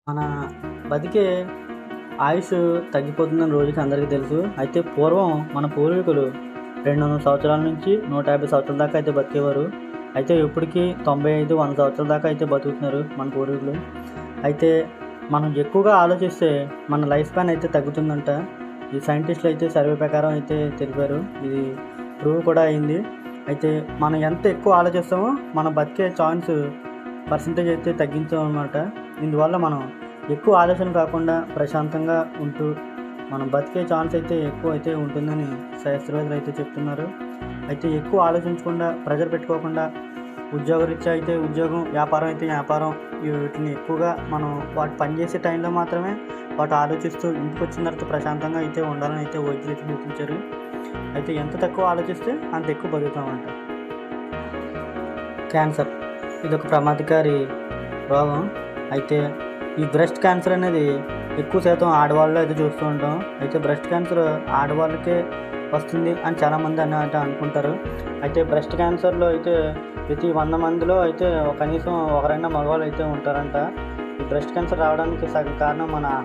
మన బతికే ఆయుష్ తగ్గిపోతుందని రోజుకి అందరికీ తెలుసు. అయితే పూర్వం మన పూర్వీకులు 200 సంవత్సరాల నుంచి 150 సంవత్సరాల దాకా అయితే బతికేవారు. అయితే ఇప్పటికి 95, 100 సంవత్సరాల దాకా అయితే బతుకుతున్నారు మన పూర్వీకులు. అయితే మనం ఎక్కువగా ఆలోచిస్తే మన లైఫ్ స్పాన్ అయితే తగ్గుతుందంట. ఈ సైంటిస్టులు అయితే సర్వే ప్రకారం అయితే తెలిపారు. ఇది ప్రూవ్ కూడా అయింది. అయితే మనం ఎంత ఎక్కువ ఆలోచిస్తామో మన బతికే ఛాన్స్ పర్సెంటేజ్ అయితే తగ్గించామన్నమాట. ఇందువల్ల మనం ఎక్కువ ఆలోచన కాకుండా ప్రశాంతంగా ఉంటూ మనం బతికే ఛాన్స్ అయితే ఎక్కువ అయితే ఉంటుందని శాస్త్రవేత్తలు అయితే చెప్తున్నారు. అయితే ఎక్కువ ఆలోచించకుండా ప్రెషర్ పెట్టుకోకుండా ఉద్యోగరీత్యా అయితే ఉద్యోగం, వ్యాపారం అయితే వ్యాపారం, వీటిని ఎక్కువగా మనం వాటి పనిచేసే టైంలో మాత్రమే వాటి ఆలోచిస్తూ ఇంటికి వచ్చిన తర్వాత ప్రశాంతంగా అయితే ఉండాలని అయితే వైద్యులు అయితే సూచించారు. అయితే ఎంత తక్కువ ఆలోచిస్తే అంత ఎక్కువ బతుకుతామంట. క్యాన్సర్ ఇదొక ప్రమాదకారి రోగం. అయితే ఈ బ్రెస్ట్ క్యాన్సర్ అనేది ఎక్కువ శాతం ఆడవాళ్ళలో అయితే చూస్తూ ఉంటాం. అయితే బ్రెస్ట్ క్యాన్సర్ ఆడవాళ్ళకే వస్తుంది అని చాలామంది అనుకుంటారు. అయితే బ్రెస్ట్ క్యాన్సర్లో అయితే ప్రతి 100 మందిలో అయితే కనీసం ఒకరైనా మగవాళ్ళు అయితే ఉంటారంట. ఈ బ్రెస్ట్ క్యాన్సర్ రావడానికి సగం కారణం మన